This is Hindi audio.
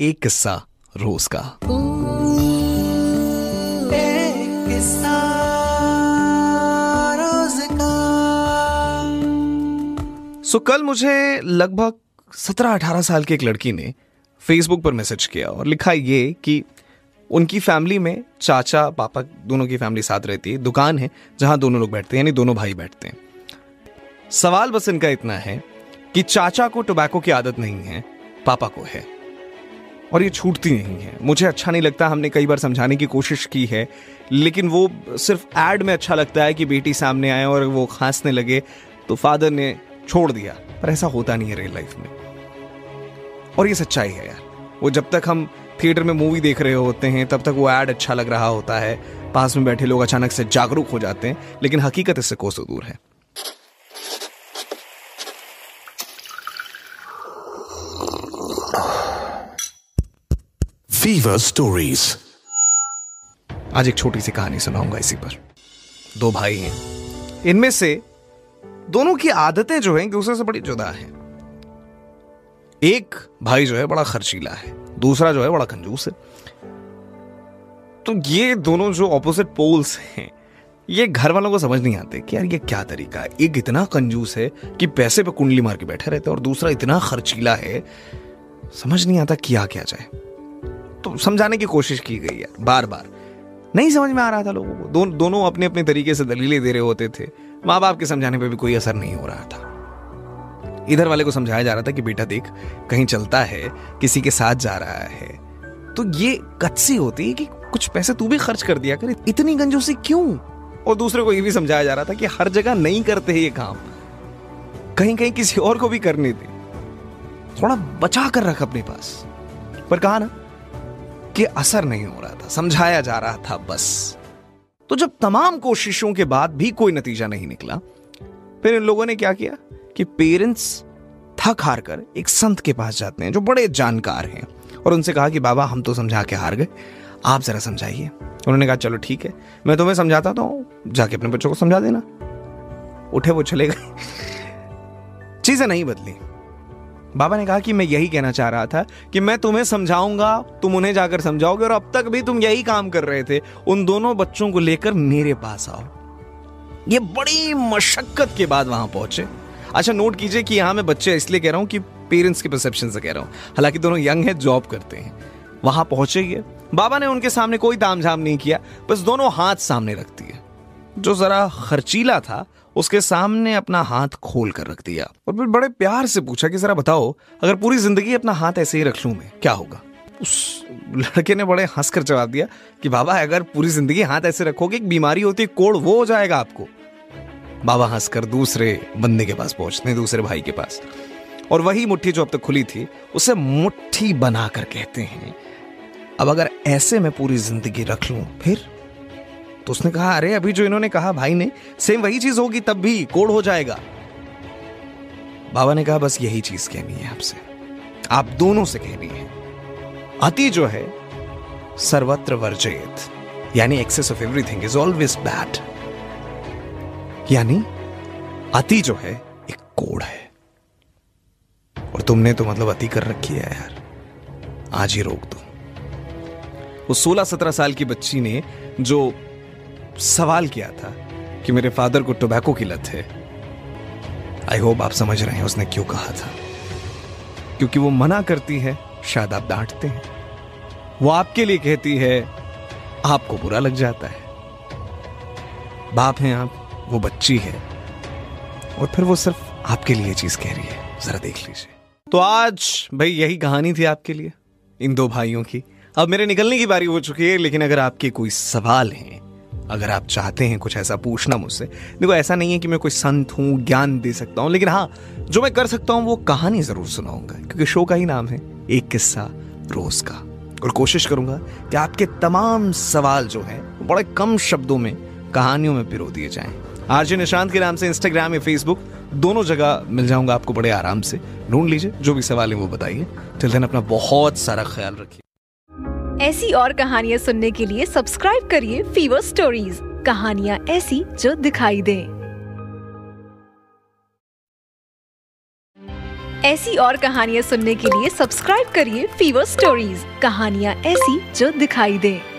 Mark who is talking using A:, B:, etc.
A: एक किस्सा रोज का।
B: एक किस्सा रोज का।
A: कल मुझे लगभग 17-18 साल की एक लड़की ने फेसबुक पर मैसेज किया और लिखा ये कि उनकी फैमिली में चाचा पापा दोनों की फैमिली साथ रहती है, दुकान है जहां दोनों लोग बैठते हैं, यानी दोनों भाई बैठते हैं। सवाल बस इनका इतना है कि चाचा को टोबैको की आदत नहीं है, पापा को है और ये छूटती नहीं है। मुझे अच्छा नहीं लगता, हमने कई बार समझाने की कोशिश की है, लेकिन वो सिर्फ एड में अच्छा लगता है कि बेटी सामने आए और वो खांसने लगे तो फादर ने छोड़ दिया, पर ऐसा होता नहीं है रियल लाइफ में। और ये सच्चाई है यार। वो जब तक हम थिएटर में मूवी देख रहे होते हैं तब तक वो एड अच्छा लग रहा होता है, पास में बैठे लोग अचानक से जागरूक हो जाते हैं, लेकिन हकीकत इससे कोसों दूर है।
C: Fever stories.
A: आज एक छोटी सी कहानी सुनाऊंगा इसी पर। दो भाई हैं, इनमें से दोनों की आदतें जो हैं एक दूसरे से बड़ी जुदा हैं। एक भाई जो है बड़ा खर्चीला है, दूसरा जो है बड़ा कंजूस है। तो ये दोनों जो ऑपोजिट पोल्स हैं, ये घर वालों को समझ नहीं आते कि यार ये क्या तरीका है। एक इतना कंजूस है कि पैसे पे कुंडली मार के बैठे रहते हैं और दूसरा इतना खर्चीला है, समझ नहीं आता किया क्या जाए। तो समझाने की कोशिश की गई यार, बार बार नहीं समझ में आ रहा था लोगों को। दोनों अपने अपने तरीके से दलीलें दे रहे होते थे, माँ बाप के समझाने पे भी कोई असर नहीं हो रहा था। इधर वाले को समझाया जा रहा था कि बेटा देख, कहीं चलता है, किसी के साथ जा रहा है तो ये कच्ची होती है कि कुछ पैसे तू भी खर्च कर दिया कर, इतनी कंजूसी क्यों। और दूसरे को ये भी समझाया जा रहा था कि हर जगह नहीं करते ये काम, कहीं कहीं किसी और को भी करने दे, थोड़ा बचा कर रख अपने पास। पर कहा ना कि असर नहीं हो रहा था, समझाया जा रहा था बस। तो जब तमाम कोशिशों के बाद भी कोई नतीजा नहीं निकला, फिर इन लोगों ने क्या किया कि पेरेंट्स थक हार कर एक संत के पास जाते हैं जो बड़े जानकार हैं और उनसे कहा कि बाबा हम तो समझा के हार गए, आप जरा समझाइए। उन्होंने कहा चलो ठीक है, मैं तुम्हें समझाता हूं, जाके अपने बच्चों को समझा देना। उठे वो चले गए, चीजें नहीं बदली। बाबा ने कहा कि मैं यही कहना चाह रहा था कि मैं तुम्हें समझाऊंगा, तुम उन्हें जाकर समझाओगे, और अब तक भी तुम यही काम कर रहे थे। उन दोनों बच्चों को लेकर मेरे पास आओ। ये बड़ी मशक्कत के बाद वहां पहुंचे। अच्छा नोट कीजिए कि यहां मैं बच्चे इसलिए कह रहा हूं कि पेरेंट्स के परसेप्शन से कह रहा हूं, हालांकि दोनों यंग है, जॉब करते हैं। वहां पहुंचे ये, बाबा ने उनके सामने कोई तामझाम नहीं किया, बस दोनों हाथ सामने रख दिए। जो जरा खर्चीला था उसके सामने अपना हाथ खोल कर रख दिया और फिर बड़े प्यार से पूछा कि जरा बताओ, अगर पूरी जिंदगी अपना हाथ ऐसे ही रख लूं मैं, क्या होगा। उस लड़के ने बड़े हंसकर जवाब दिया कि बाबा अगर पूरी जिंदगी हाथ ऐसे रखोगे, एक बीमारी होती है कोढ़, वो हो जाएगा आपको। बाबा हंसकर दूसरे बंदे के पास पहुंचते हैं, दूसरे भाई के पास, और वही मुट्ठी जो अब तक खुली थी उसे मुट्ठी बनाकर कहते हैं अब अगर ऐसे मैं पूरी जिंदगी रख लूं फिर। तो उसने कहा अरे अभी जो इन्होंने कहा भाई ने, सेम वही चीज होगी, तब भी कोढ़ हो जाएगा। बाबा ने कहा बस यही चीज कहनी है आपसे, आप दोनों से कहनी है। अति जो है सर्वत्र वर्जयेत, यानी excess of everything is always bad. यानी अति जो है एक कोढ़ है, और तुमने तो मतलब अति कर रखी है यार, आज ही रोक दो। वो 16-17 साल की बच्ची ने जो सवाल किया था कि मेरे फादर को टोबैको की लत है, आई होप आप समझ रहे हैं उसने क्यों कहा था। क्योंकि वो मना करती है, शायद आप डांटते हैं, वो आपके लिए कहती है, आपको बुरा लग जाता है। बाप हैं आप, वो बच्ची है, और फिर वो सिर्फ आपके लिए चीज कह रही है, जरा देख लीजिए। तो आज भाई यही कहानी थी आपके लिए, इन दो भाइयों की। अब मेरे निकलने की बारी हो चुकी है, लेकिन अगर आपके कोई सवाल हैं, अगर आप चाहते हैं कुछ ऐसा पूछना मुझसे, देखो ऐसा नहीं है कि मैं कोई संत हूं, ज्ञान दे सकता हूं, लेकिन हाँ जो मैं कर सकता हूं वो कहानी जरूर सुनाऊंगा, क्योंकि शो का ही नाम है एक किस्सा रोज का। और कोशिश करूंगा कि आपके तमाम सवाल जो हैं बड़े कम शब्दों में कहानियों में पिरो दिए जाएं। आरजे निशांत के नाम से इंस्टाग्राम या फेसबुक दोनों जगह मिल जाऊंगा आपको, बड़े आराम से ढूंढ लीजिए, जो भी सवाल है वो बताइए। टिल देन अपना बहुत सारा ख्याल रखिए।
D: ऐसी और कहानियां सुनने के लिए सब्सक्राइब करिए फीवर स्टोरीज, कहानियां ऐसी जो दिखाई दें। ऐसी और कहानियाँ सुनने के लिए सब्सक्राइब करिए फीवर स्टोरीज। कहानियाँ ऐसी जो दिखाई दें।